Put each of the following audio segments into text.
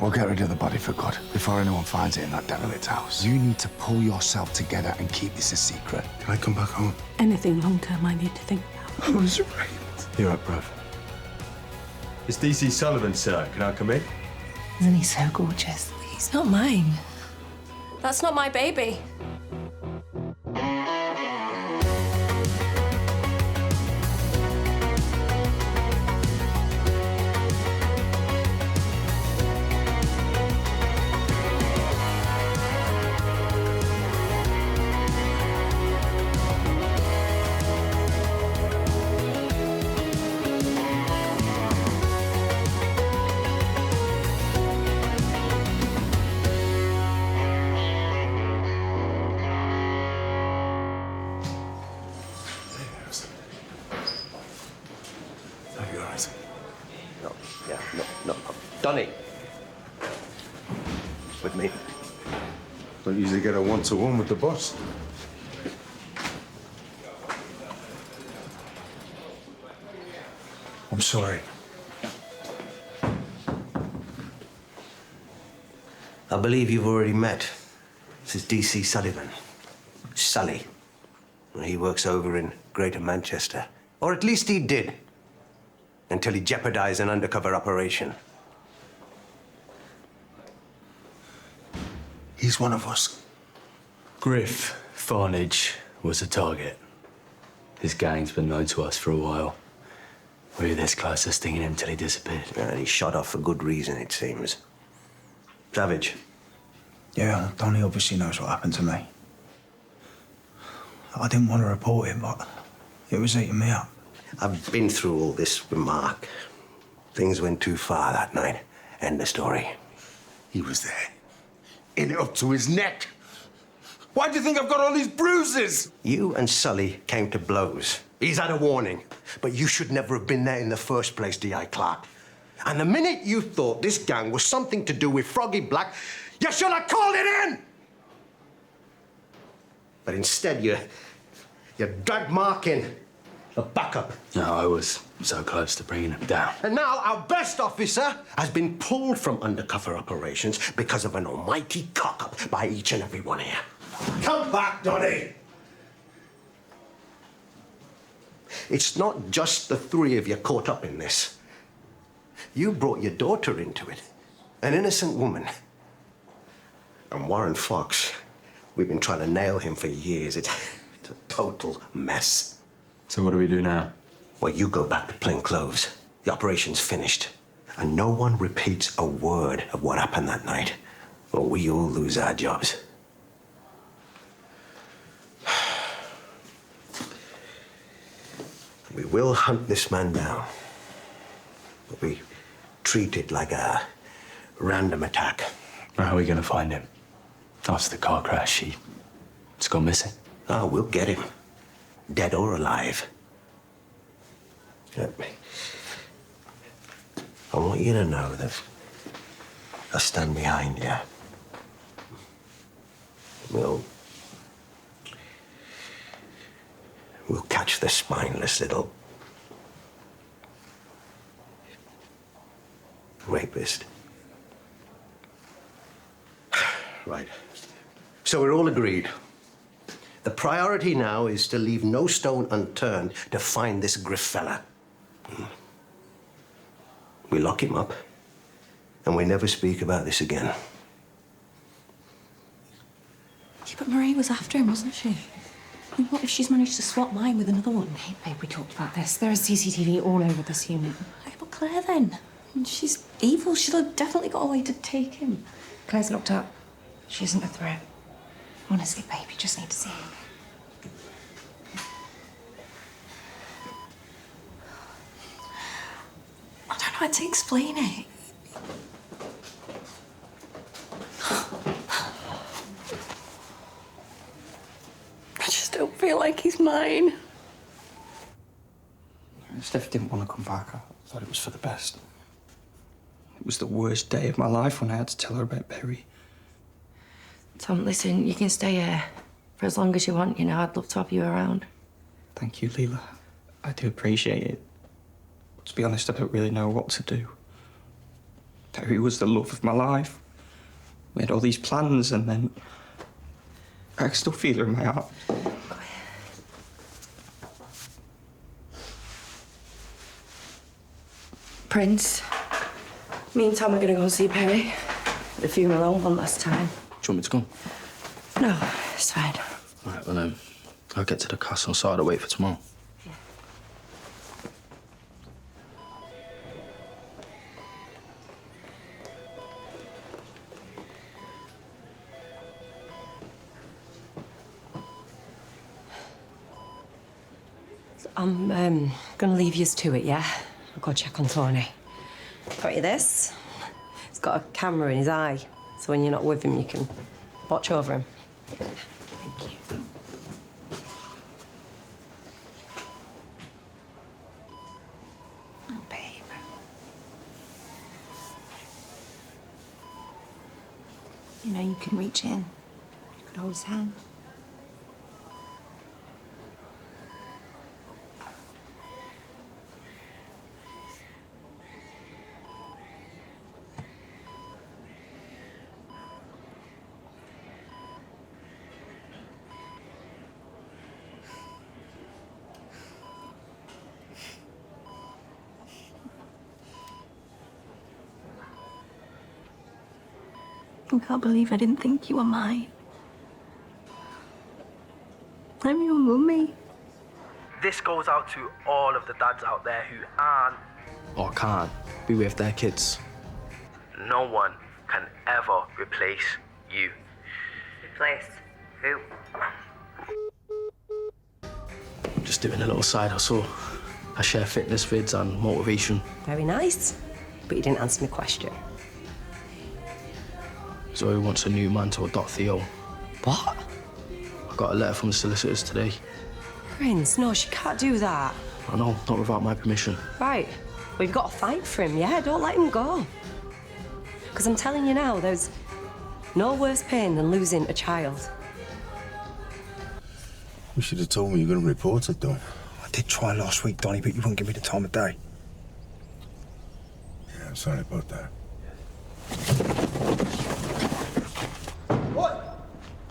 We'll get rid of the body for good, before anyone finds it in that derelict house. You need to pull yourself together and keep this a secret. Can I come back home? Anything long-term I need to think about. I was raped. You're up, bruv. It's DC Sullivan, sir. Can I come in? Isn't he so gorgeous? He's not mine. That's not my baby. No. Donny. With me. Don't usually get a one-to-one with the boss. I'm sorry. I believe you've already met. This is DC Sullivan. Sully. He works over in Greater Manchester. Or at least he did. Until he jeopardized an undercover operation. He's one of us. Griff Farnage was a target. His gang's been known to us for a while. We were this close to stinging him till he disappeared. And he shot off for good reason, it seems. Savage. Yeah, Donny obviously knows what happened to me. I didn't want to report it, but it was eating me up. I've been through all this with Mark. Things went too far that night. End of story. He was there. In it up to his neck. Why do you think I've got all these bruises? You and Sully came to blows. He's had a warning. But you should never have been there in the first place, D.I. Clark. And the minute you thought this gang was something to do with Froggy Black, you should have called it in! But instead, you dragged Mark in. A backup. No, I was so close to bringing him down. And now our best officer has been pulled from undercover operations because of an almighty cock-up by each and every one here. Come back, Donny! It's not just the three of you caught up in this. You brought your daughter into it, an innocent woman. And Warren Fox, we've been trying to nail him for years. It's a total mess. So what do we do now? Well, you go back to plain clothes. The operation's finished. And no one repeats a word of what happened that night, or we all lose our jobs. We will hunt this man down. But we treat it like a random attack. How are we gonna find him? After the car crash, he's gone missing. Oh, we'll get him. Dead or alive. I want you to know that I stand behind you. We'll catch the spineless little rapist. Right. So we're all agreed. The priority now is to leave no stone unturned to find this Griff fella. We lock him up, and we never speak about this again. Yeah, but Marie was after him, wasn't she? I mean, what if she's managed to swap mine with another one? Hey, babe, we talked about this. There is CCTV all over this unit. Hey, but Claire, then? I mean, she's evil. She'll have definitely got a way to take him. Claire's looked up. She isn't a threat. Honestly, babe, you just need to see him. I don't know how to explain it. I just don't feel like he's mine. Steph didn't want to come back. I thought it was for the best. It was the worst day of my life when I had to tell her about Peri. Tom, listen, you can stay here for as long as you want. You know, I'd love to have you around. Thank you, Leela. I do appreciate it. To be honest, I don't really know what to do. Peri was the love of my life. We had all these plans, and then I can still feel her in my heart. Prince, me and Tom are gonna go see Peri. The funeral home one last time. Do you want me to come? No, it's fine. All right, well, I'll get to the castle and start to wait for tomorrow. Yeah. I'm gonna leave yous to it, yeah? I'll go check on Tony. Got you this? He's got a camera in his eye, so when you're not with him, you can watch over him. Thank you. Oh, babe. You know, you can reach in. You could hold his hand. I can't believe I didn't think you were mine. I'm your mummy. This goes out to all of the dads out there who aren't Or can't be with their kids. No one can ever replace you. Replace who? Just doing a little side hustle. I share fitness vids and motivation. Very nice. But you didn't answer my question. Zoe wants a new man to adopt Theo. What? I got a letter from the solicitors today. Prince, no, she can't do that. I know, not without my permission. Right. Well, you've got to fight for him, yeah? Don't let him go. Because I'm telling you now, there's no worse pain than losing a child. You should have told me you were going to report it, though. I did try last week, Donny, but you wouldn't give me the time of day. Yeah, I'm sorry about that.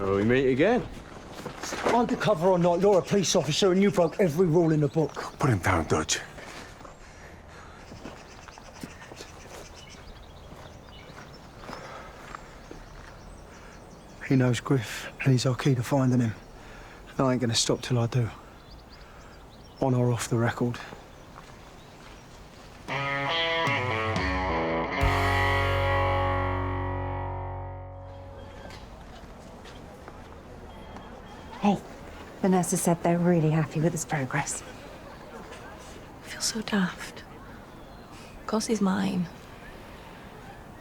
Oh, we meet again. Undercover or not, you're a police officer and you broke every rule in the book. Put him down, Dodge. He knows Griff, and he's our key to finding him. I ain't gonna stop till I do. On or off the record. Hey, the nurses said they're really happy with his progress. I feel so daft. Of course he's mine.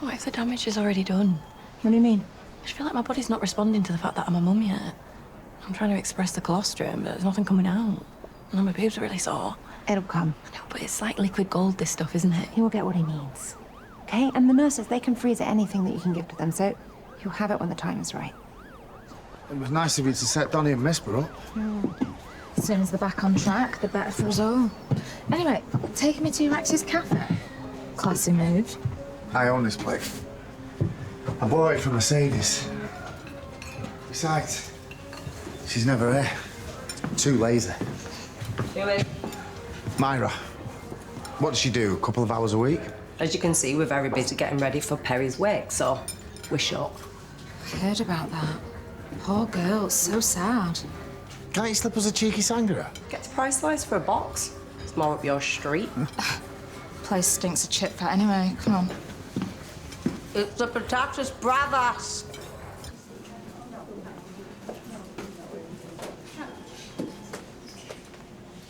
What if the damage is already done? What do you mean? I just feel like my body's not responding to the fact that I'm a mum yet. I'm trying to express the colostrum, but there's nothing coming out. And my boobs are really sore. It'll come. I know, but it's like liquid gold, this stuff, isn't it? He will get what he needs. Okay? And the nurses, they can freeze anything that you can give to them, so he'll have it when the time is right. It was nice of you to set Donny and Mesper up. As soon as they're back on track, the better for us all. Anyway, taking me to Max's cafe. Classy move. I own this place. I bought it from Mercedes. Besides, she's never here. Too lazy. Myra, what does she do? A couple of hours a week? As you can see, we're very busy getting ready for Peri's wake, so we're short. I heard about that. Poor girl, so sad. Can't you slip us a cheeky sangria? Get the price list for a box. It's more up your street. Place stinks of chip fat anyway. Come on. It's the Patatas Brothers.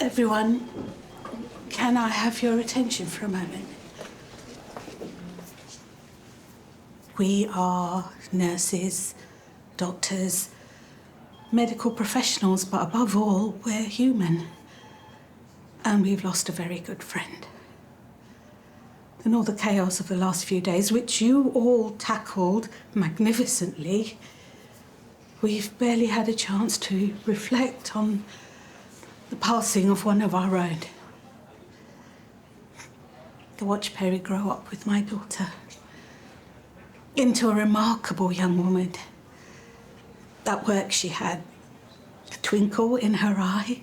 Everyone, can I have your attention for a moment? We are nurses, doctors, medical professionals, but above all, we're human. And we've lost a very good friend. In all the chaos of the last few days, which you all tackled magnificently, we've barely had a chance to reflect on the passing of one of our own. To watch Peri grow up with my daughter, into a remarkable young woman. That work she had, a twinkle in her eye,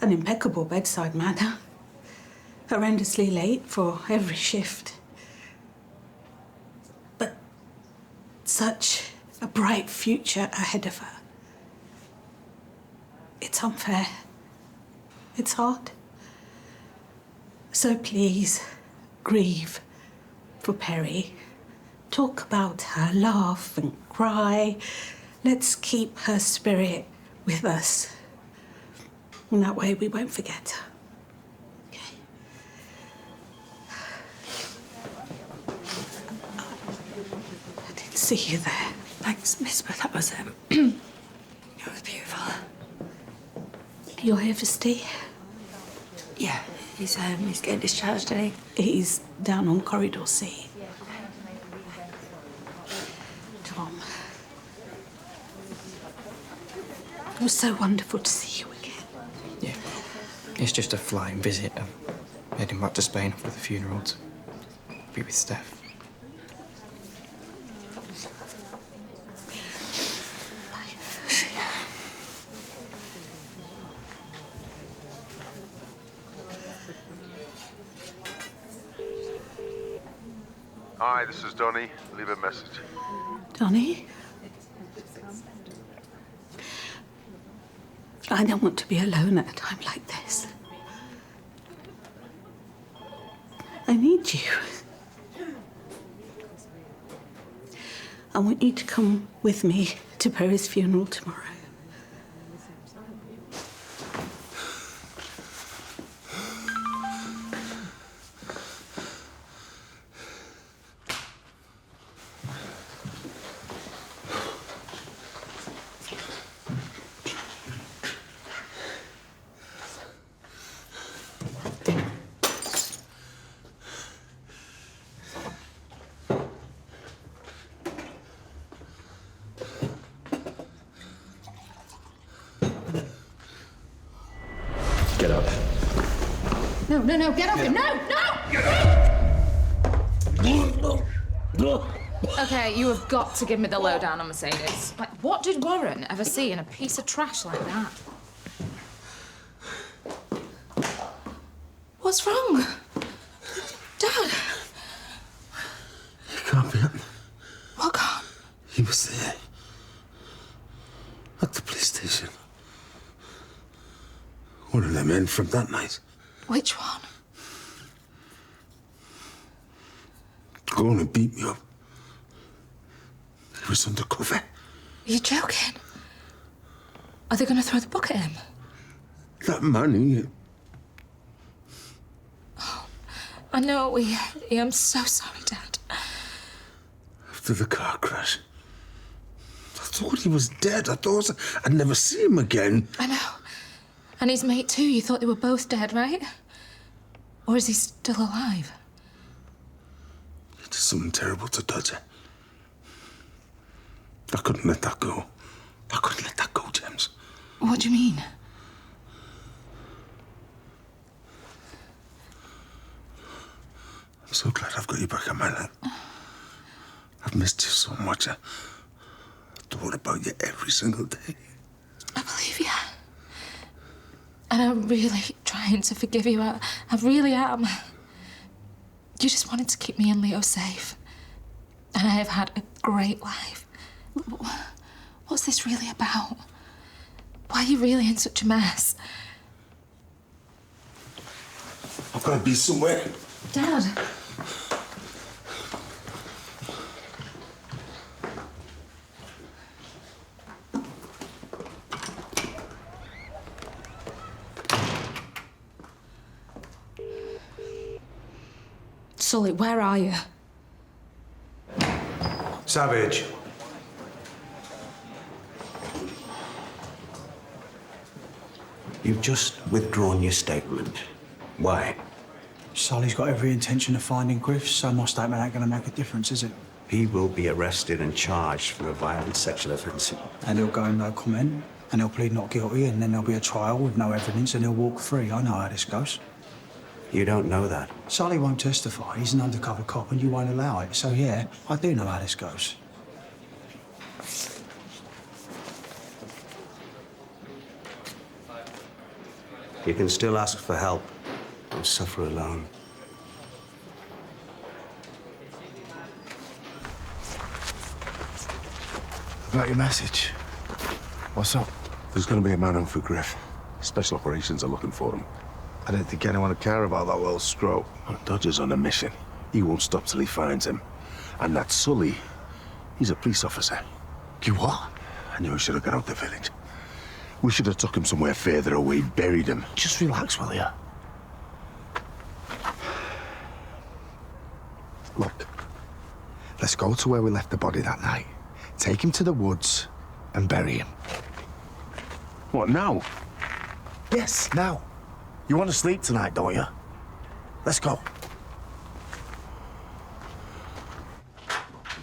an impeccable bedside manner, horrendously late for every shift. But such a bright future ahead of her. It's unfair. It's hard. So please, grieve for Peri. Talk about her, laugh and cry. Let's keep her spirit with us. And that way we won't forget her. Okay? I didn't see you there. Thanks, Miss, but that was, it was beautiful. You're here for Steve? Yeah, he's getting discharged, isn't he? He's down on corridor C. Tom. It was so wonderful to see you again. Yeah. It's just a flying visit. I'm heading back to Spain for the funeral to be with Steph. Hi, this is Donny. Leave a message. Donny? I don't want to be alone at a time like this. I need you. I want you to come with me to Peri's funeral tomorrow. Get up. No, get off him! No! Okay, you have got to give me the lowdown on Mercedes. Like, what did Warren ever see in a piece of trash like that? What's wrong? Dad? It can't be happening. What can't? He was there. At the police station. One of them men from that night. Which one? Going and beat me up. He was undercover. Are you joking? Are they going to throw the book at him? That man, he... Oh, I know I'm so sorry, Dad. After the car crash. I thought he was dead. I thought I'd never see him again. I know. And his mate too. You thought they were both dead, right? Or is he still alive? It is something terrible to Dodger. I couldn't let that go. I couldn't let that go, James. What do you mean? I'm so glad I've got you back in my life. I've missed you so much. I thought about you every single day. I believe you. And I'm really trying to forgive you. I really am. You just wanted to keep me and Leo safe. And I have had a great life. What's this really about? Why are you really in such a mess? I've got to be somewhere. Dad. Sully, where are you? Savage. You've just withdrawn your statement. Why? Sully's got every intention of finding Griff, so my statement ain't gonna make a difference, is it? He will be arrested and charged for a violent sexual offence. And he'll go no comment, and he'll plead not guilty, and then there'll be a trial with no evidence, and he'll walk free. I know how this goes. You don't know that. Sully won't testify. He's an undercover cop and you won't allow it. So, yeah, I do know how this goes. You can still ask for help and suffer alone. Got your message. What's up? There's going to be a man in for Griff. Special operations are looking for him. I don't think anyone would care about that little scrope. Well, Dodger's on a mission. He won't stop till he finds him. And that Sully, he's a police officer. You what? I knew I should have got out the village. We should have took him somewhere further away, buried him. Just relax, will you? Look, let's go to where we left the body that night. Take him to the woods and bury him. What, now? Yes, now. You want to sleep tonight, don't you? Let's go.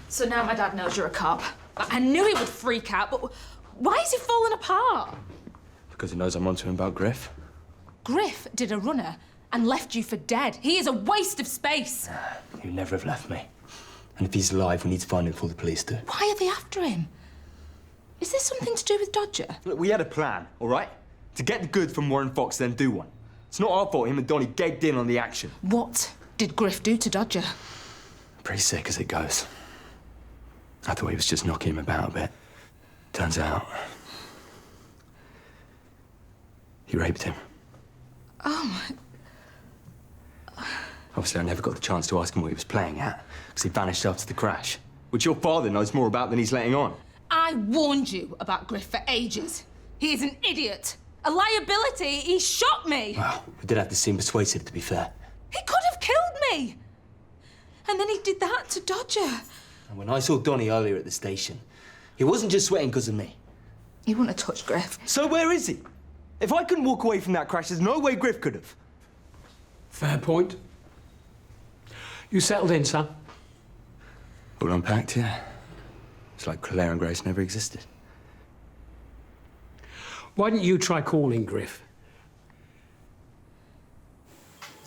So now my dad knows you're a cop. I knew he would freak out, but why is he falling apart? Because he knows I'm onto him about Griff. Griff did a runner and left you for dead. He is a waste of space. He'd never have left me. And if he's alive, we need to find him before the police do. Why are they after him? Is this something to do with Dodger? Look, we had a plan, all right? To get the goods from Warren Fox, then do one. It's not our fault him and Donny gagged in on the action. What did Griff do to Dodger? Pretty sick as it goes. I thought he was just knocking him about a bit. Turns out... he raped him. Oh, my... Obviously, I never got the chance to ask him what he was playing at, because he vanished after the crash, which your father knows more about than he's letting on. I warned you about Griff for ages. He is an idiot. A liability. He shot me. Well, we did have the scene persuasive, to be fair. He could have killed me. And then he did that to Dodger. And when I saw Donny earlier at the station, he wasn't just sweating because of me. He wouldn't have touched Griff. So where is he? If I couldn't walk away from that crash, there's no way Griff could have. Fair point. You settled in, son? All unpacked, yeah. It's like Claire and Grace never existed. Why didn't you try calling Griff?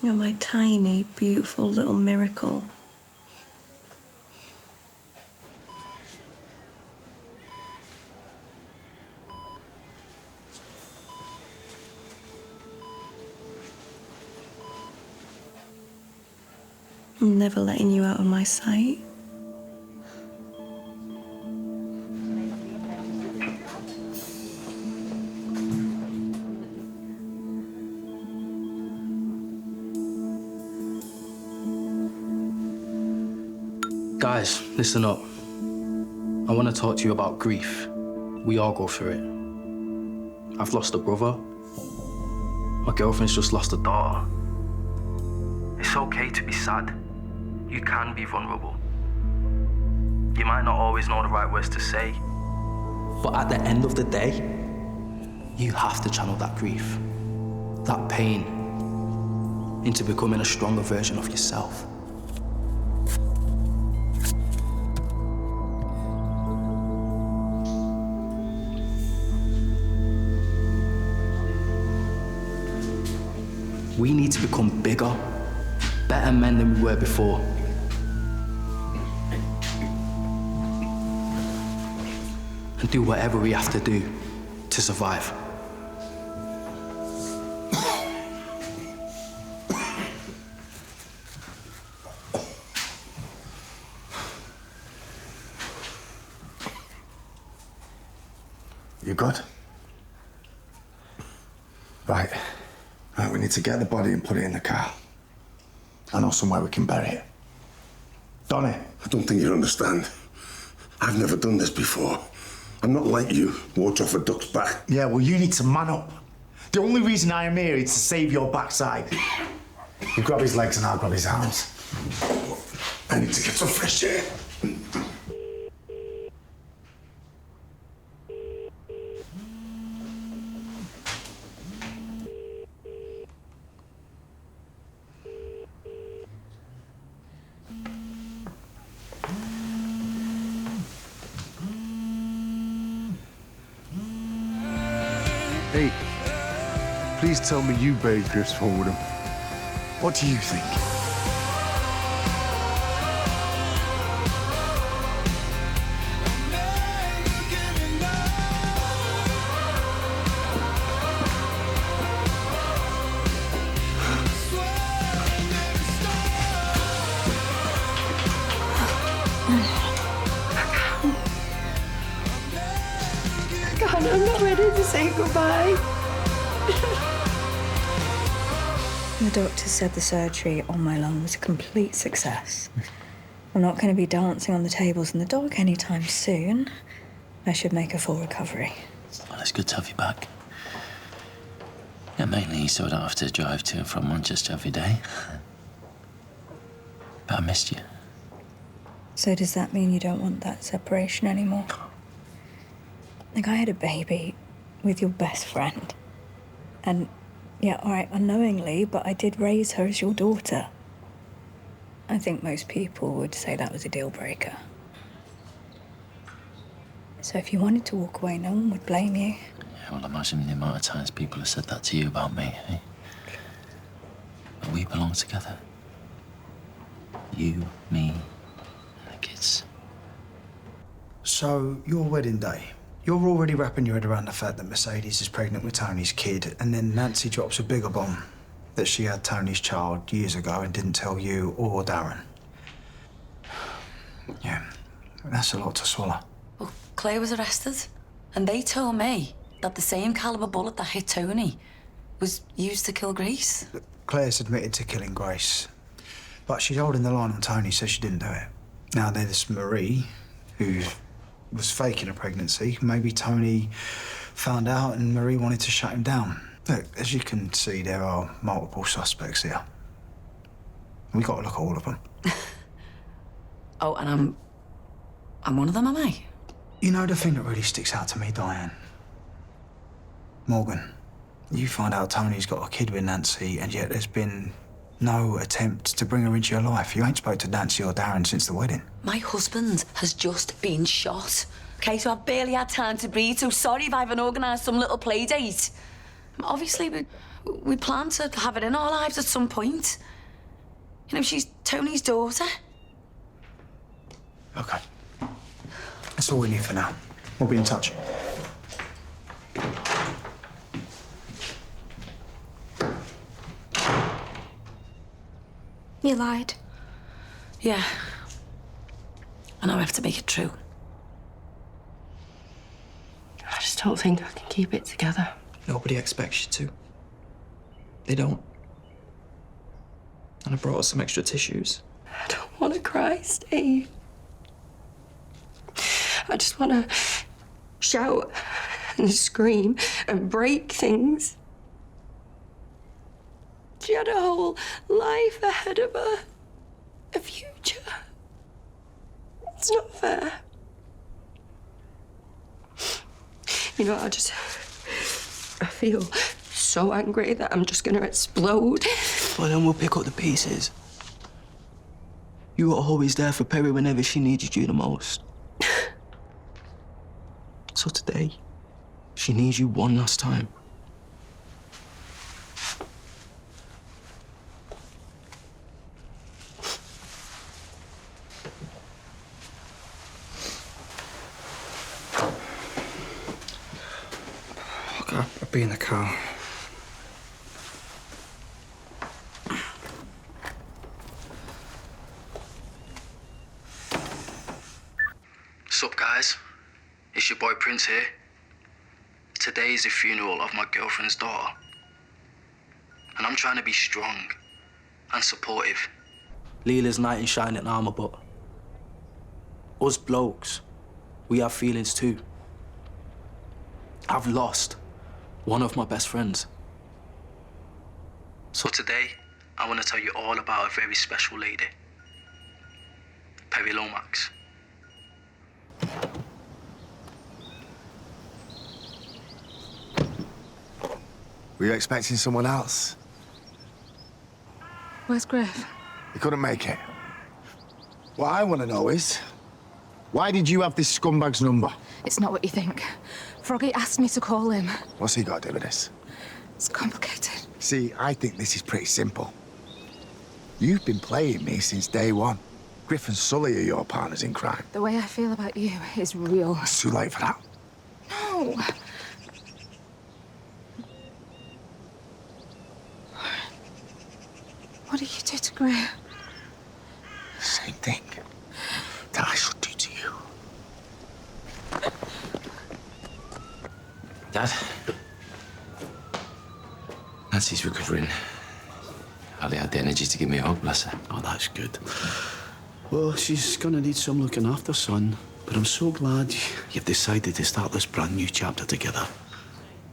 You're my tiny, beautiful little miracle. I'm never letting you out of my sight. Guys, listen up. I want to talk to you about grief. We all go through it. I've lost a brother. My girlfriend's just lost a daughter. It's okay to be sad. You can be vulnerable. You might not always know the right words to say, but at the end of the day, you have to channel that grief, that pain, into becoming a stronger version of yourself. We need to become bigger, better men than we were before. And do whatever we have to do to survive. You good? Right. Right, we need to get the body and put it in the car. I know somewhere we can bury it. Donny? I don't think you understand. I've never done this before. I'm not like you, watch off a duck's back. Yeah, well, you need to man up. The only reason I am here is to save your backside. You grab his legs and I'll grab his arms. I need to get some fresh air. Hey, please tell me you buried Griff's phone with him. What do you think? I'm not ready to say goodbye. The doctor said the surgery on my lung was a complete success. I'm not going to be dancing on the tables in the dock anytime soon. I should make a full recovery. Well, it's good to have you back. Yeah, mainly so I don't have to drive to and from Manchester every day. But I missed you. So does that mean you don't want that separation anymore? Like, I had a baby with your best friend. And, yeah, all right, unknowingly, but I did raise her as your daughter. I think most people would say that was a deal breaker. So if you wanted to walk away, no one would blame you. Yeah, well, imagine the amount of times people have said that to you about me, eh? But we belong together. You, me, and the kids. So, your wedding day. You're already wrapping your head around the fact that Mercedes is pregnant with Tony's kid, and then Nancy drops a bigger bomb that she had Tony's child years ago and didn't tell you or Darren. Yeah, that's a lot to swallow. Well, Claire was arrested, and they told me that the same caliber bullet that hit Tony was used to kill Grace. Claire's admitted to killing Grace, but she's holding the line on Tony, says she didn't do it. Now, there's Marie, who was faking a pregnancy. Maybe Tony found out and Marie wanted to shut him down. Look, as you can see, there are multiple suspects here. We got to look at all of them. Oh, and I'm one of them, am I? You know the thing that really sticks out to me, Diane? Morgan, you find out Tony's got a kid with Nancy, and yet there's been no attempt to bring her into your life. You ain't spoke to Nancy or Darren since the wedding. My husband has just been shot. OK, so I've barely had time to breathe, so sorry if I haven't organised some little play date. Obviously, we plan to have it in our lives at some point. You know, she's Tony's daughter. OK. That's all we need for now. We'll be in touch. You lied. Yeah. And I have to make it true. I just don't think I can keep it together. Nobody expects you to. They don't. And I brought us some extra tissues. I don't want to cry, Steve. I just want to shout and scream and break things. She had a whole life ahead of her, a future. It's not fair. You know, I feel so angry that I'm just gonna explode. Well, then we'll pick up the pieces. You were always there for Peri whenever she needed you the most. So today, she needs you one last time. Okay, I'll be in the car. Sup, guys? It's your boy Prince here. Today is the funeral of my girlfriend's daughter. And I'm trying to be strong and supportive. Leela's knight in shining armor, but us blokes, we have feelings too. I've lost one of my best friends. So today, I want to tell you all about a very special lady. Peri Lomax. Were you expecting someone else? Where's Griff? You couldn't make it. What I want to know is, why did you have this scumbag's number? It's not what you think. Froggy asked me to call him. What's he got to do with this? It's complicated. See, I think this is pretty simple. You've been playing me since day one. Griff and Sully are your partners in crime. The way I feel about you is real. It's too late for that. No. What did you do to Griff? Same thing that I should do to you. Dad? Nancy's recovering. Hardly had the energy to give me a hug, bless her. Oh, that's good. Well, she's gonna need some looking after, son. But I'm so glad you've decided to start this brand new chapter together.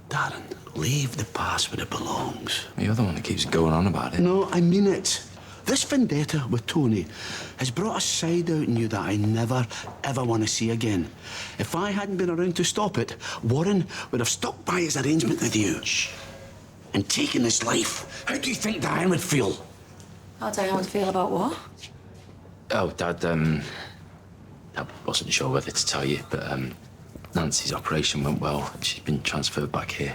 Darren, leave the past where it belongs. You're the one that keeps going on about it. No, I mean it. This vendetta with Tony has brought a side out in you that I never, ever want to see again. If I hadn't been around to stop it, Warren would have stuck by his arrangement with you. And taken his life. How do you think Diane would feel? How Diane would feel about what? Oh, Dad, I wasn't sure whether to tell you, but Nancy's operation went well. She's been transferred back here.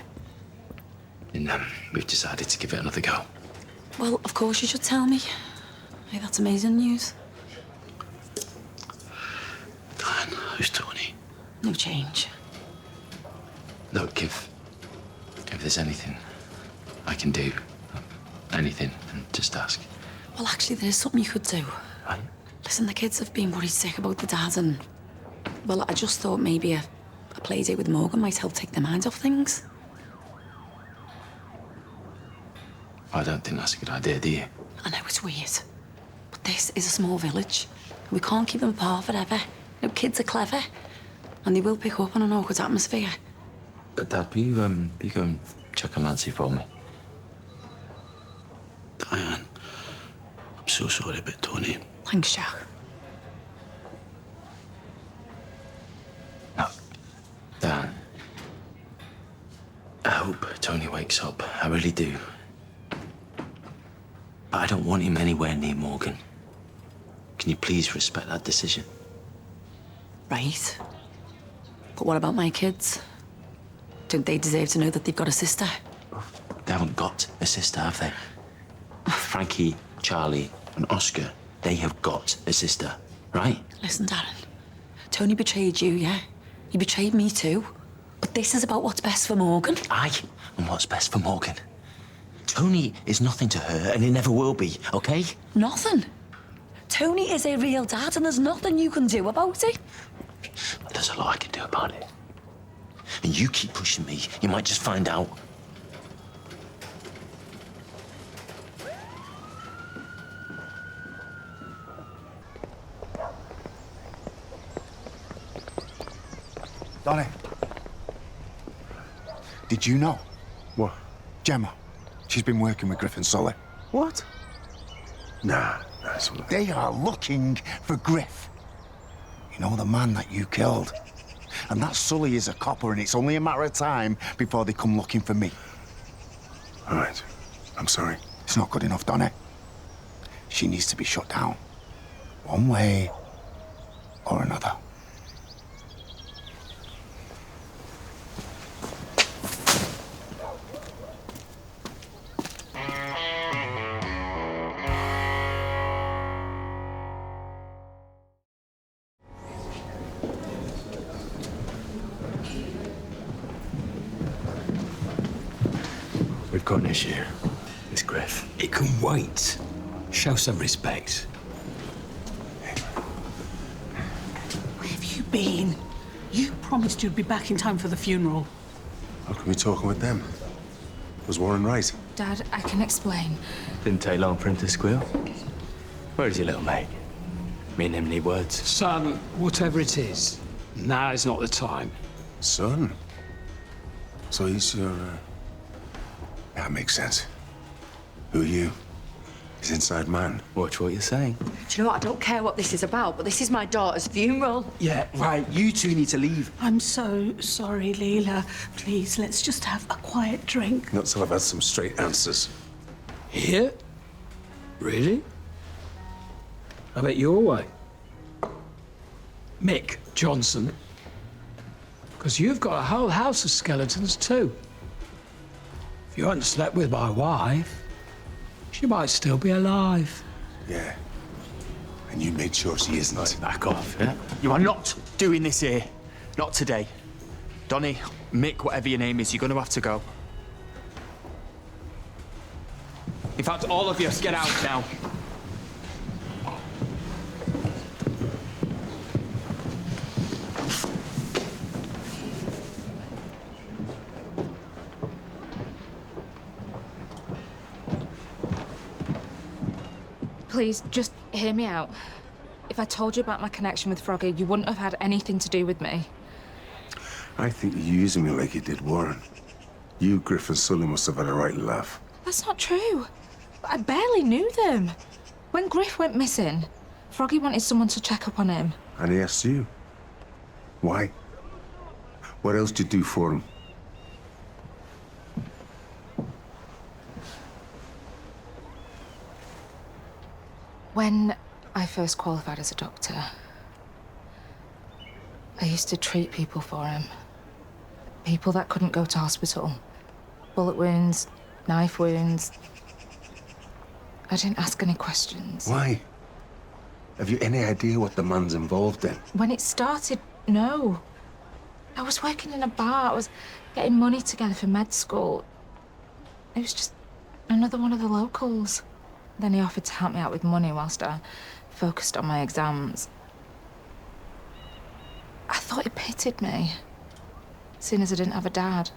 And we've decided to give it another go. Well, of course you should tell me. Hey, that's amazing news. Diane, how's Tony? No change. Look, if there's anything I can do, anything, and just ask. Well, actually, there is something you could do. Right. Listen, the kids have been worried sick about the dad, and... Well, I just thought maybe a play date with Morgan might help take their minds off things. I don't think that's a good idea, do you? I know it's weird, but this is a small village. We can't keep them apart forever. You know, kids are clever, and they will pick up on an awkward atmosphere. Dad, will you go and check on Nancy for me? Diane, I'm so sorry about Tony. Thanks, Jack. No. Dan, I hope Tony wakes up. I really do. But I don't want him anywhere near Morgan. Can you please respect that decision? Right. But what about my kids? Don't they deserve to know that they've got a sister? They haven't got a sister, have they? Frankie, Charlie, and Oscar, they have got a sister, right? Listen, Darren. Tony betrayed you, yeah? He betrayed me too. But this is about what's best for Morgan. Aye, and what's best for Morgan? Tony is nothing to her, and he never will be, okay? Nothing. Tony is a real dad, and there's nothing you can do about it. There's a lot I can do about it. And you keep pushing me, you might just find out. Donny. Did you know? What? Gemma. She's been working with Griff and Sully. What? Nah, that's all. They are looking for Griff. You know, the man that you killed. And that Sully is a copper, and it's only a matter of time before they come looking for me. All right. I'm sorry. It's not good enough, Donny. She needs to be shut down. One way or another. We've got an issue. It's Griff. It can wait. Show some respect. Where have you been? You promised you'd be back in time for the funeral. How can we talk with them? Was Warren right? Dad, I can explain. Didn't take long for him to squeal. Where is your little mate? Me and him need words. Son, whatever it is, now is not the time. Son? So he's your... That makes sense. Who are you? His inside man. Watch what you're saying. Do you know what? I don't care what this is about, but this is my daughter's funeral. Yeah, right. You two need to leave. I'm so sorry, Leela. Please, let's just have a quiet drink. Not till I've had some straight answers. Here? Really? I bet your way. Mick Johnson. Because you've got a whole house of skeletons, too. If you hadn't slept with my wife, she might still be alive. Yeah. And you made sure she isn't. Right, back off, yeah? You are not doing this here. Not today. Donny, Mick, whatever your name is, you're going to have to go. In fact, all of you, get out now. Please, just hear me out. If I told you about my connection with Froggy, you wouldn't have had anything to do with me. I think you're using me like you did Warren. You, Griff, and Sully must have had a right laugh. That's not true. I barely knew them. When Griff went missing, Froggy wanted someone to check up on him. And he asked you. Why? What else did you do for him? When I first qualified as a doctor, I used to treat people for him. People that couldn't go to hospital. Bullet wounds, knife wounds. I didn't ask any questions. Why? Have you any idea what the man's involved in? When it started, no. I was working in a bar. I was getting money together for med school. It was just another one of the locals. Then he offered to help me out with money whilst I focused on my exams. I thought he pitied me, seeing as I didn't have a dad.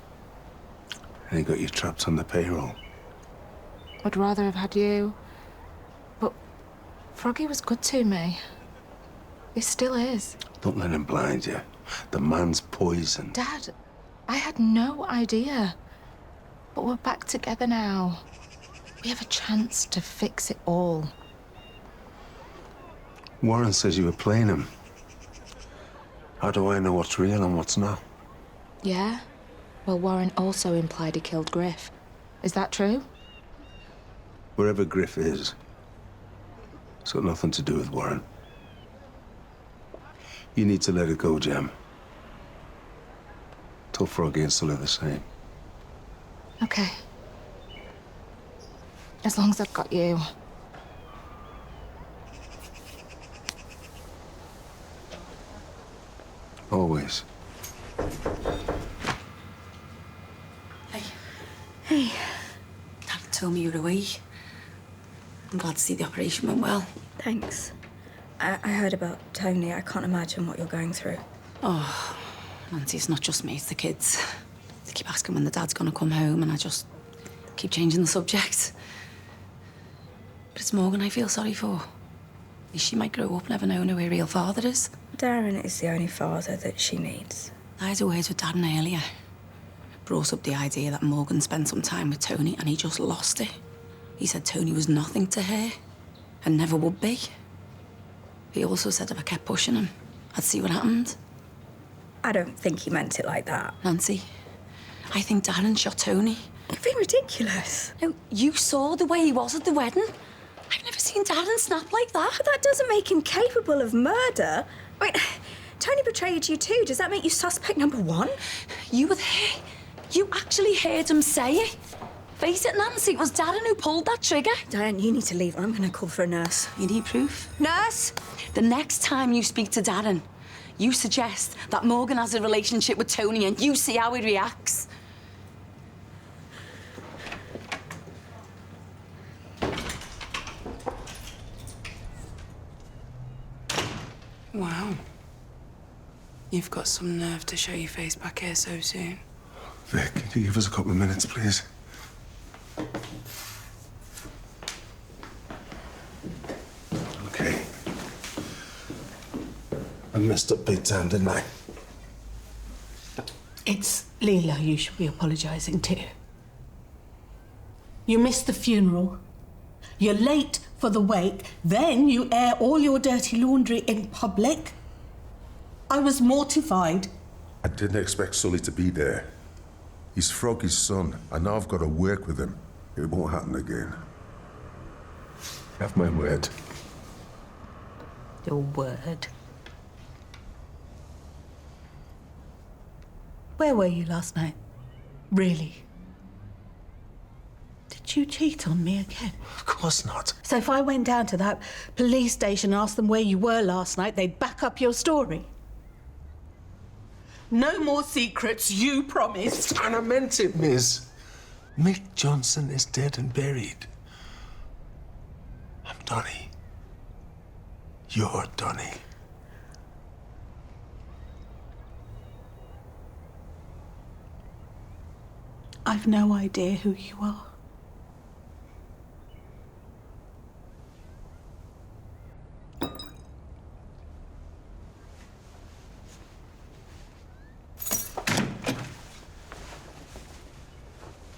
And he got you trapped on the payroll. I'd rather have had you. But Froggy was good to me. He still is. Don't let him blind you. The man's poison. Dad, I had no idea. But we're back together now. We have a chance to fix it all. Warren says you were playing him. How do I know what's real and what's not? Yeah? Well, Warren also implied he killed Griff. Is that true? Wherever Griff is, it's got nothing to do with Warren. You need to let it go, Gem. Tell Froggy and Sully the same. Okay. As long as I've got you. Always. Hey. Dad told me you were away. I'm glad to see the operation went well. Thanks. I heard about Tony. I can't imagine what you're going through. Oh, Nancy, it's not just me, it's the kids. They keep asking when the dad's gonna come home, and I just keep changing the subject. But it's Morgan I feel sorry for. She might grow up never knowing who her real father is. Darren is the only father that she needs. I had words with Darren earlier. Brought up the idea that Morgan spent some time with Tony and he just lost it. He said Tony was nothing to her and never would be. He also said if I kept pushing him, I'd see what happened. I don't think he meant it like that. Nancy, I think Darren shot Tony. You're being ridiculous. No, you saw the way he was at the wedding. I've never seen Darren snap like that. But that doesn't make him capable of murder. I mean, Tony betrayed you too. Does that make you suspect number one? You were there. You actually heard him say it. Face it, Nancy, it was Darren who pulled that trigger. Diane, you need to leave. I'm going to call for a nurse. You need proof? Nurse? The next time you speak to Darren, you suggest that Morgan has a relationship with Tony and you see how he reacts. Wow. You've got some nerve to show your face back here so soon. Vic, can you give us a couple of minutes, please? Okay. I messed up big time, didn't I? It's Leela you should be apologising to. You missed the funeral. You're late for the wake. Then you air all your dirty laundry in public. I was mortified. I didn't expect Sully to be there. He's Froggy's son. I know I've got to work with him. It won't happen again. Have my word. Your word. Where were you last night? Really? Did Would you cheat on me again? Of course not. So if I went down to that police station and asked them where you were last night, they'd back up your story? No more secrets, you promised. And I meant it, Miss. Mick Johnson is dead and buried. I'm Donny. You're Donny. I've no idea who you are.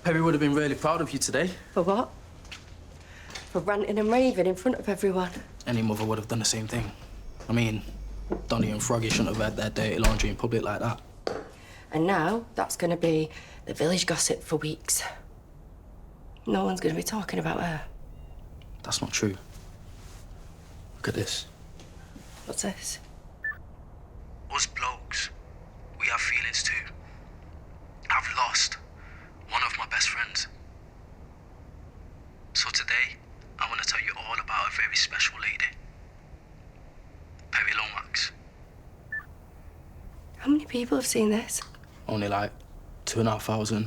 Peri would have been really proud of you today. For what? For ranting and raving in front of everyone. Any mother would have done the same thing. I mean, Donny and Froggy shouldn't have had their dirty laundry in public like that. And now that's going to be the village gossip for weeks. No one's going to be talking about her. That's not true. Look at this. What's this? Us blokes, we have feelings too. I've lost one of my best friends. So today, I want to tell you all about a very special lady. Peri Lomax. How many people have seen this? Only like 2,500.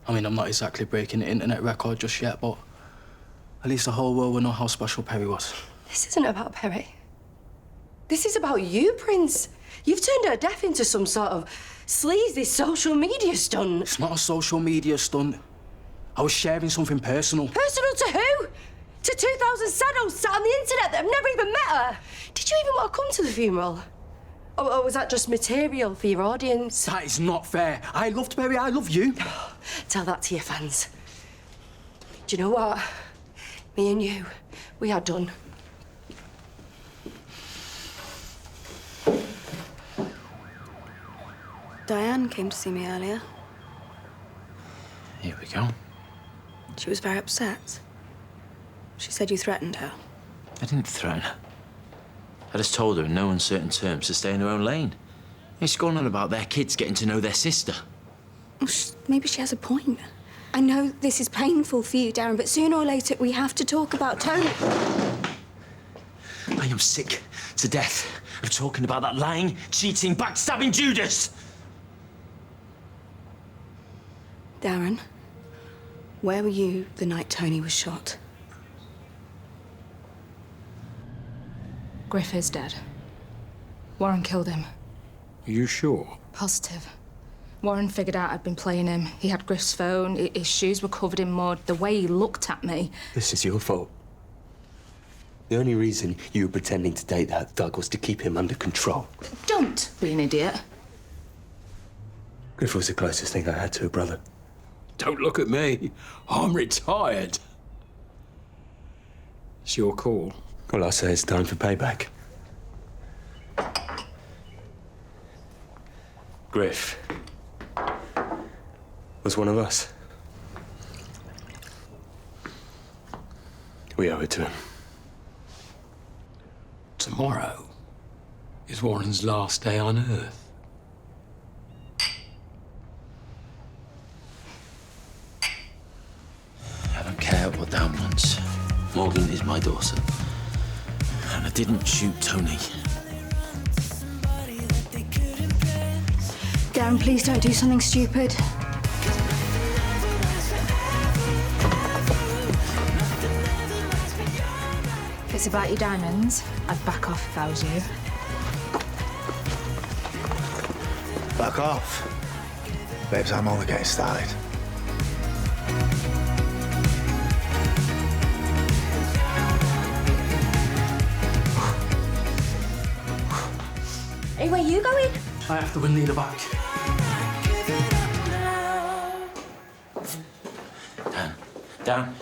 I mean, I'm not exactly breaking the internet record just yet, but at least the whole world will know how special Peri was. This isn't about Peri. This is about you, Prince. You've turned her death into some sort of sleazy social media stunt. It's not a social media stunt. I was sharing something personal. Personal to who? To 2,000 saddles sat on the internet that have never even met her. Did you even want to come to the funeral? Or was that just material for your audience? That is not fair. I loved Peri, I love you. Tell that to your fans. Do you know what? Me and you, we are done. Diane came to see me earlier. Here we go. She was very upset. She said you threatened her. I didn't threaten her. I just told her in no uncertain terms to stay in her own lane. She's going on about their kids getting to know their sister. Well, maybe she has a point. I know this is painful for you, Darren, but sooner or later we have to talk about Tony. I am sick to death of talking about that lying, cheating, backstabbing Judas. Darren, where were you the night Tony was shot? Griff is dead. Warren killed him. Are you sure? Positive. Warren figured out I'd been playing him. He had Griff's phone, his shoes were covered in mud. The way he looked at me. This is your fault. The only reason you were pretending to date that thug was to keep him under control. Don't be an idiot. Griff was the closest thing I had to a brother. Don't look at me. I'm retired. It's your call. Well, I say it's time for payback. Griff was one of us. We owe it to him. Tomorrow is Warren's last day on Earth. I don't care what Dan wants. Morgan is my daughter. And I didn't shoot Tony. Darren, please don't do something stupid. If it's about your diamonds, I'd back off if I was you. Back off. Babes, I'm only getting started. Hey, where are you going? I have to win Leader back. Dan,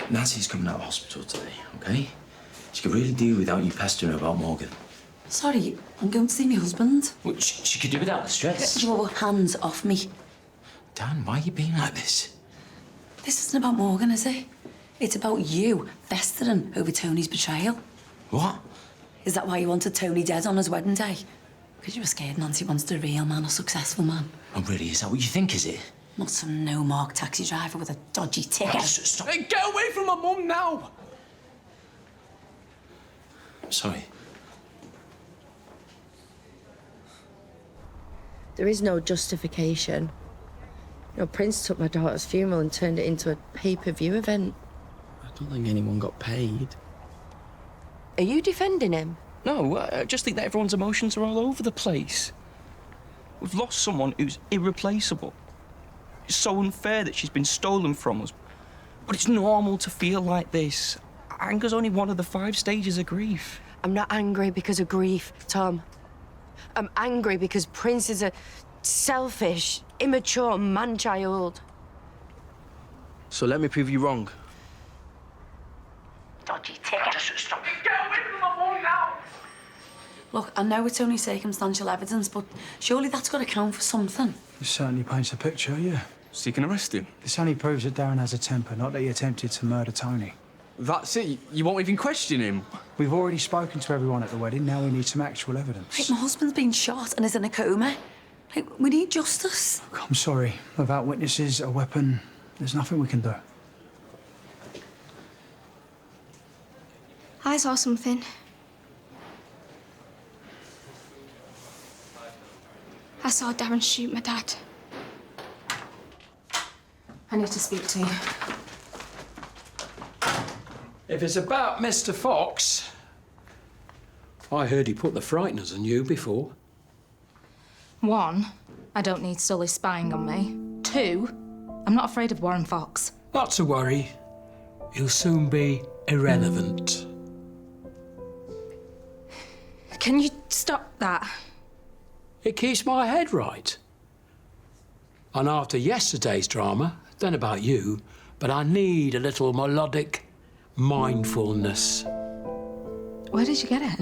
Nancy's coming out of hospital today, okay? She could really do without you pestering her about Morgan. Sorry, I'm going to see my husband. Well, she could do without the stress. Your hands off me. Dan, why are you being like this? This isn't about Morgan, is it? It's about you festering over Tony's betrayal. What? Is that why you wanted Tony dead on his wedding day? Because you were scared Nancy wanted a real man, a successful man. Oh, really? Is that what you think, is it? Not some no-mark taxi driver with a dodgy ticket. Stop. Hey, get away from my mum now! I'm sorry. There is no justification. You know, Prince took my daughter's funeral and turned it into a pay-per-view event. I don't think anyone got paid. Are you defending him? No, I just think that everyone's emotions are all over the place. We've lost someone who's irreplaceable. It's so unfair that she's been stolen from us. But it's normal to feel like this. Anger's only one of the 5 stages of grief. I'm not angry because of grief, Tom. I'm angry because Prince is a selfish, immature man-child. So let me prove you wrong. Dodgy ticket. Stop. Get away from my mum now! Look, I know it's only circumstantial evidence, but surely that's got to count for something. It certainly paints a picture, yeah. So you can arrest him? This only proves that Darren has a temper, not that he attempted to murder Tony. That's it? You won't even question him? We've already spoken to everyone at the wedding, now we need some actual evidence. Like, my husband's been shot and is in a coma. Like, we need justice. Look, I'm sorry. Without witnesses, a weapon, there's nothing we can do. I saw something. I saw Darren shoot my dad. I need to speak to you. If it's about Mr. Fox, I heard he put the frighteners on you before. 1, I don't need Sully spying on me. 2, I'm not afraid of Warren Fox. Not to worry. He'll soon be irrelevant. Can you stop that? It keeps my head right. And after yesterday's drama, don't know about you, but I need a little melodic mindfulness. Where did you get it?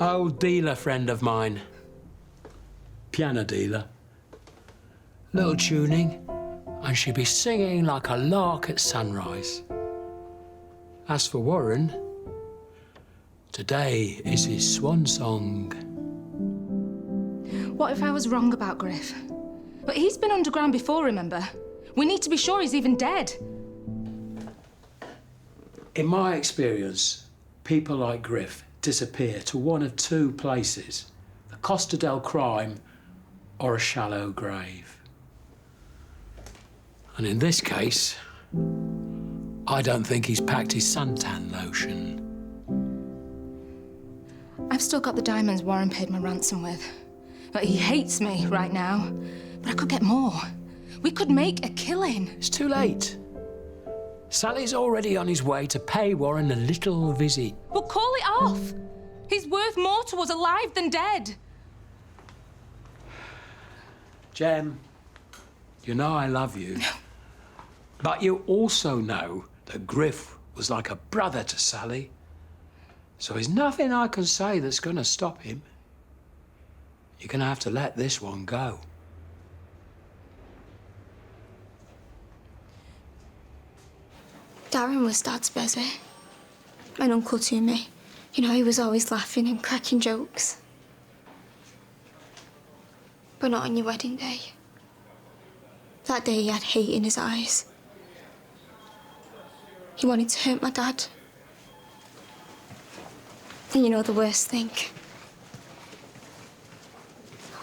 Old dealer friend of mine. Piano dealer. Little tuning, and she'd be singing like a lark at sunrise. As for Warren, today is his swan song. What if I was wrong about Griff? But he's been underground before, remember? We need to be sure he's even dead. In my experience, people like Griff disappear to one of 2 places: the Costa del Crime or a shallow grave. And in this case, I don't think he's packed his suntan lotion. I've still got the diamonds Warren paid my ransom with. But he hates me right now. But I could get more. We could make a killing. It's too late. Sally's already on his way to pay Warren a little visit. Well, call it off. He's worth more to us alive than dead. Gem, you know I love you. But you also know that Griff was like a brother to Sally. So there's nothing I can say that's going to stop him. You're going to have to let this one go. Darren was Dad's busy. An uncle to me. You know, he was always laughing and cracking jokes. But not on your wedding day. That day he had hate in his eyes. He wanted to hurt my dad. And you know the worst thing?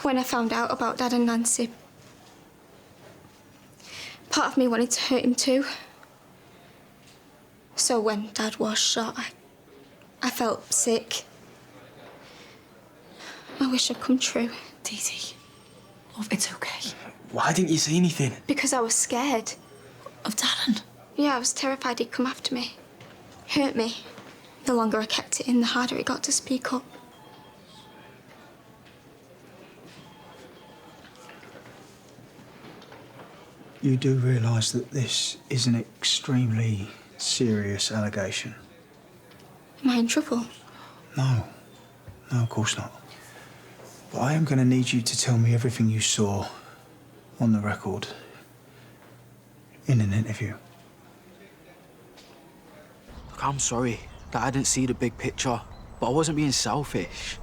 When I found out about Dad and Nancy, part of me wanted to hurt him too. So when Dad was shot, I felt sick. My wish had come true. Dee Dee, love, it's okay. Why didn't you say anything? Because I was scared. Of Darren? Yeah, I was terrified he'd come after me. Hurt me. The longer I kept it in, the harder it got to speak up. You do realise that this is an extremely serious allegation? Am I in trouble? No. No, of course not. But I am going to need you to tell me everything you saw on the record in an interview. Look, I'm sorry that I didn't see the big picture, but I wasn't being selfish.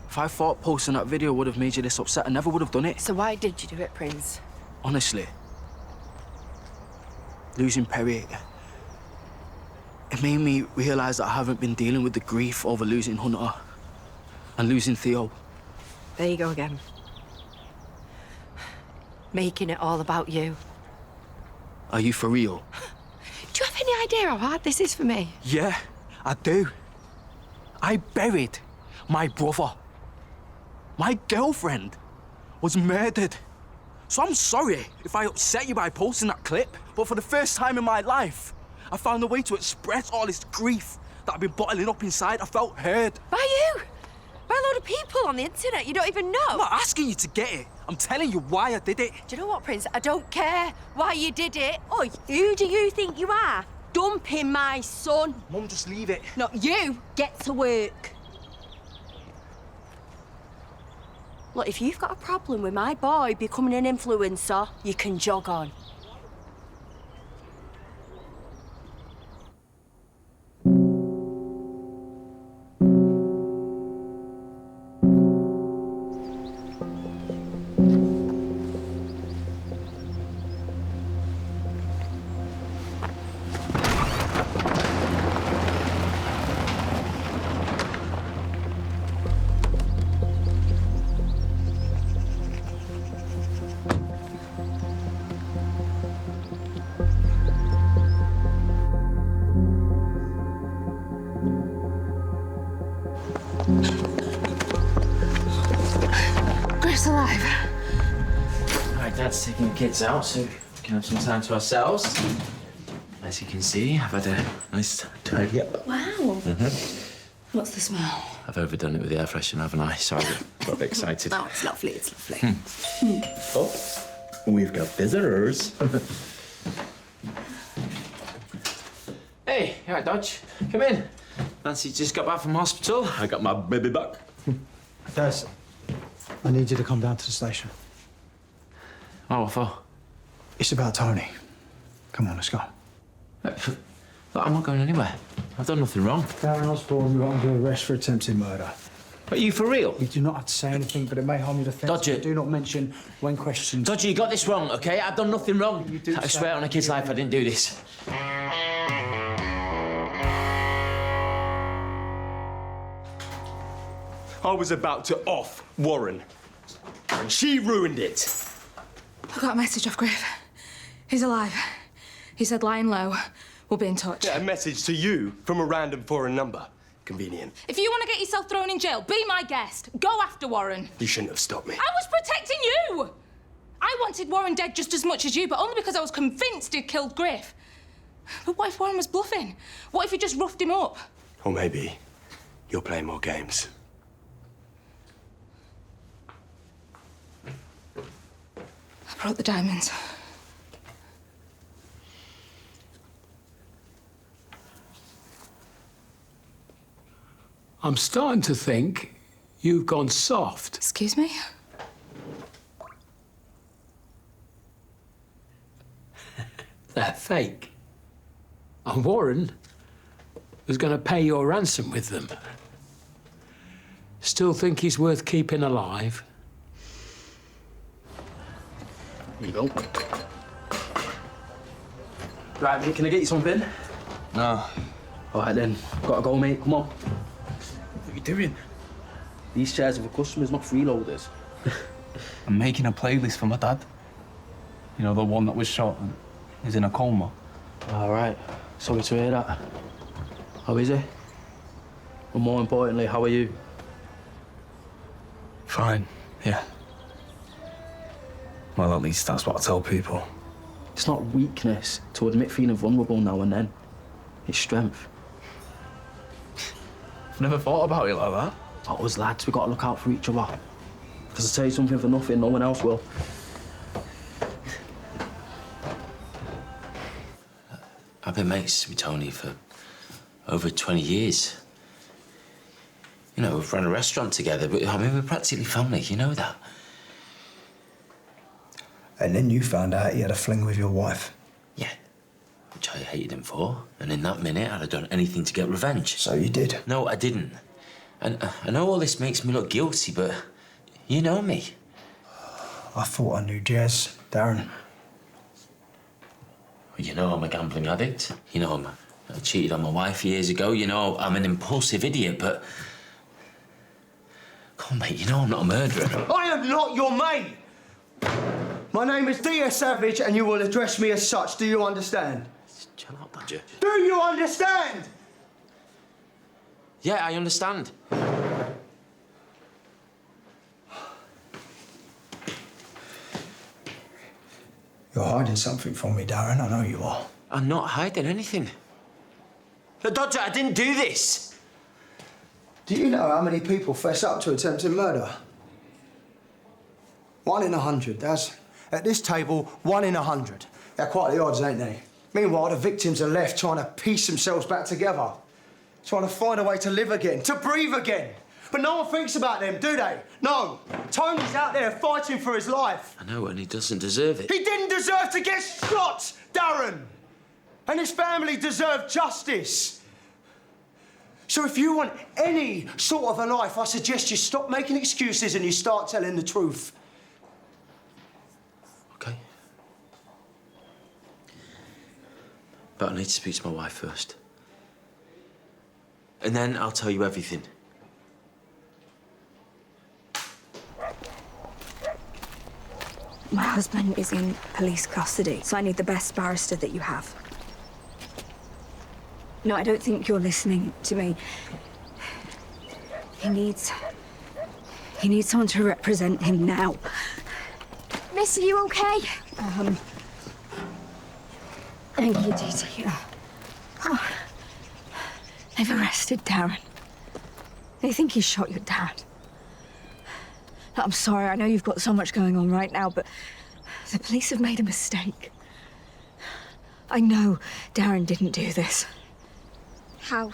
If I thought posting that video would have made you this upset, I never would have done it. So why did you do it, Prince? Honestly. Losing Peri, it made me realise that I haven't been dealing with the grief over losing Hunter and losing Theo. There you go again. Making it all about you. Are you for real? Do you have any idea how hard this is for me? Yeah, I do. I buried my brother. My girlfriend was murdered. So I'm sorry if I upset you by posting that clip, but for the first time in my life, I found a way to express all this grief that I've been bottling up inside. I felt heard. By you? By a load of people on the internet you don't even know? I'm not asking you to get it. I'm telling you why I did it. Do you know what, Prince? I don't care why you did it. Oh, who do you think you are? Dumping my son. Mum, just leave it. No, you get to work. Look, if you've got a problem with my boy becoming an influencer, you can jog on. Griff's alive. All right, Dad's taking the kids out, so we can have some time to ourselves. As you can see, I've had a nice tidy up. Wow. Mm-hmm. What's the smell? I've overdone it with the air freshener, haven't I? Sorry, got a bit excited. Oh, it's lovely, it's lovely. Oh, we've got visitors. Hey, you all right, Dodge? Come in. Nancy just got back from hospital. I got my baby back. Des, I need you to come down to the station. Oh, what for? It's about Tony. Come on, let's go. Look, I'm not going anywhere. I've done nothing wrong. Darren Osborne, you're under arrest for attempted murder. Are you for real? You do not have to say anything, but it may harm your defence. Dodger. Do not mention when questioned. Dodger, you got this wrong, OK? I've done nothing wrong. I swear on a kid's life I didn't do this. I was about to off Warren, and she ruined it. I got a message off Griff. He's alive. He said lying low. We'll be in touch. Yeah, a message to you from a random foreign number. Convenient. If you want to get yourself thrown in jail, be my guest. Go after Warren. You shouldn't have stopped me. I was protecting you! I wanted Warren dead just as much as you, but only because I was convinced he'd killed Griff. But what if Warren was bluffing? What if he just roughed him up? Or maybe you're playing more games. I brought the diamonds. I'm starting to think you've gone soft. Excuse me? They're fake. And Warren was going to pay your ransom with them. Still think he's worth keeping alive? Here you go. Right, mate, can I get you something? No. All right, then. Gotta go, mate. Come on. What are you doing? These chairs are for customers, not freeloaders. I'm making a playlist for my dad. You know, the one that was shot and is in a coma. All right. Sorry to hear that. How is he? And more importantly, how are you? Fine, yeah. Well, at least that's what I tell people. It's not weakness to admit feeling vulnerable now and then. It's strength. I've never thought about it like that. But us lads, we gotta look out for each other. Because I tell you something for nothing, no one else will. I've been mates with Tony for over 20 years. You know, we've run a restaurant together, but I mean, we're practically family, you know that. And then you found out he had a fling with your wife. Yeah, which I hated him for. And in that minute, I'd have done anything to get revenge. So you did? No, I didn't. And I know all this makes me look guilty, but you know me. I thought I knew Jez, Darren. Well, you know I'm a gambling addict. You know I cheated on my wife years ago. You know I'm an impulsive idiot, but... Come on, mate, you know I'm not a murderer. I am not your mate! My name is D.S. Savage, and you will address me as such. Do you understand? Chill out, Badger. Do you understand? Yeah, I understand. You're hiding something from me, Darren. I know you are. I'm not hiding anything. Dodger, I didn't do this. Do you know how many people fess up to attempted murder? 1 in 100, Daz. At this table, 1 in 100. They're quite the odds, ain't they? Meanwhile, the victims are left trying to piece themselves back together. Trying to find a way to live again, to breathe again. But no one thinks about them, do they? No. Tony's out there fighting for his life. I know, and he doesn't deserve it. He didn't deserve to get shot, Darren. And his family deserve justice. So if you want any sort of a life, I suggest you stop making excuses and you start telling the truth. OK. But I need to speak to my wife first. And then I'll tell you everything. My husband is in police custody, so I need the best barrister that you have. No, I don't think you're listening to me. He needs someone to represent him now. Miss, are you okay? Thank you, Dee. Oh, they've arrested Darren. They think he shot your dad. I'm sorry, I know you've got so much going on right now, but the police have made a mistake. I know Darren didn't do this. How?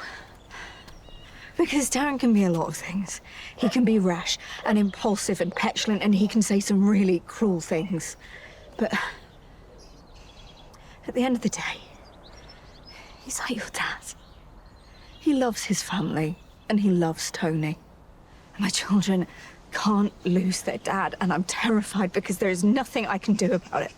Because Darren can be a lot of things. He can be rash and impulsive and petulant, and he can say some really cruel things. But at the end of the day, he's like your dad. He loves his family, and he loves Tony. And my children can't lose their dad, and I'm terrified because there is nothing I can do about it.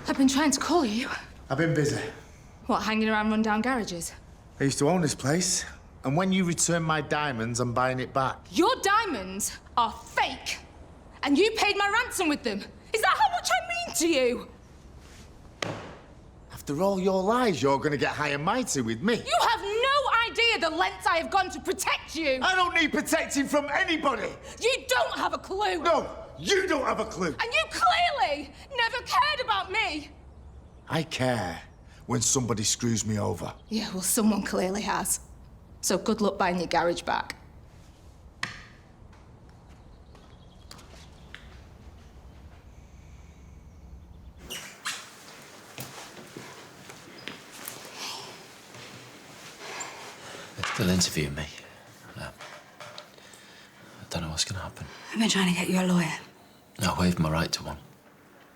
I've been trying to call you. I've been busy. What, hanging around rundown garages? I used to own this place, and when you return my diamonds, I'm buying it back. Your diamonds are fake, and you paid my ransom with them. Is that how much I mean to you? After all your lies, you're gonna get high and mighty with me. You have no idea the lengths I have gone to protect you. I don't need protecting from anybody. You don't have a clue. No, you don't have a clue. And you clearly never cared about me. I care when somebody screws me over. Yeah, well, someone clearly has. So good luck buying your garage back. They're still interviewing me. I don't know what's going to happen. I've been trying to get you a lawyer. I waived my right to one.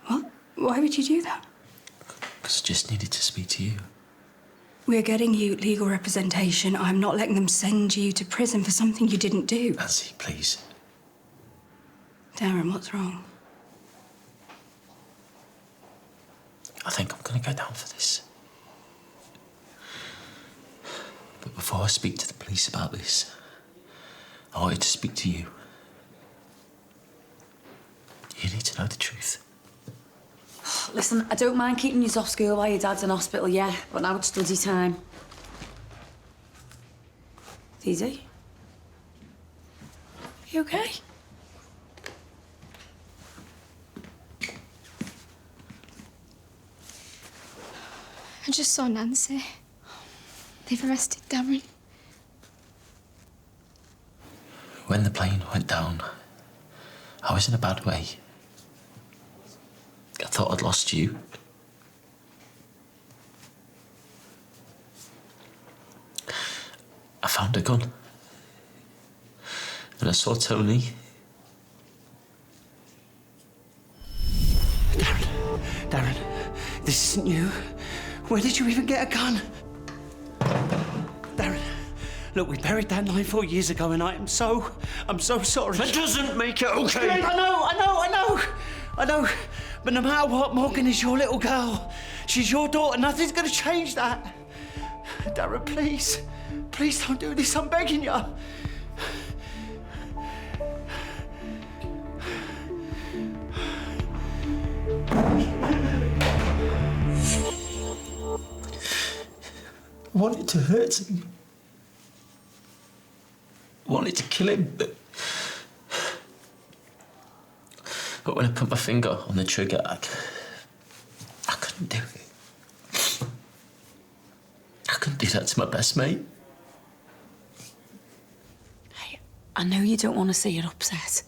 What? Why would you do that? Because I just needed to speak to you. We're getting you legal representation. I'm not letting them send you to prison for something you didn't do. Nancy, please. Darren, what's wrong? I think I'm going to go down for this. But before I speak to the police about this, I wanted to speak to you. You need to know the truth. Listen, I don't mind keeping you off school while your dad's in hospital, yeah, but now it's study time. Easy. You okay? I just saw Nancy. They've arrested Darren. When the plane went down, I was in a bad way. I thought I'd lost you. I found a gun. And I saw Tony. Darren, this isn't you. Where did you even get a gun? Darren, Look, we buried that knife 4 years ago, and I'm so sorry. That doesn't make it okay. I know. But no matter what, Morgan is your little girl. She's your daughter. Nothing's going to change that. Darren, please. Please don't do this. I'm begging you. I wanted to hurt him. I wanted to kill him, but when I put my finger on the trigger, I couldn't do it. I couldn't do that to my best mate. Hey, I know you don't want to see her upset,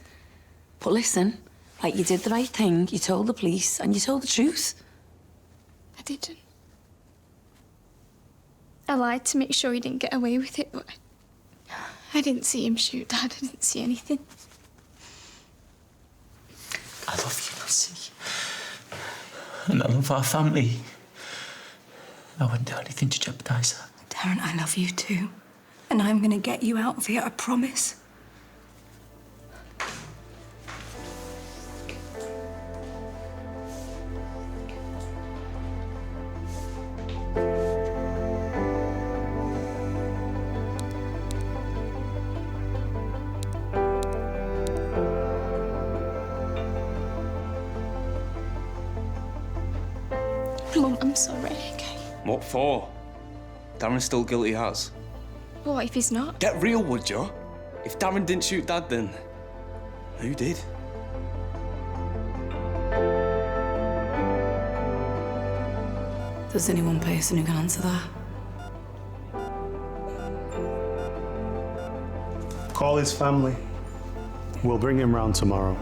but listen, like, you did the right thing. You told the police, and you told the truth. I didn't. I lied to make sure he didn't get away with it, but I didn't see him shoot Dad. I didn't see anything. I love you, Nancy. And I love our family. I wouldn't do anything to jeopardise that. Darren, I love you too. And I'm going to get you out of here, I promise. Mum, I'm sorry, okay? What for? Darren's still guilty as. Well, what if he's not? Get real, would you? If Darren didn't shoot Dad, then who did? There's only one person who can answer that. Call his family. We'll bring him round tomorrow.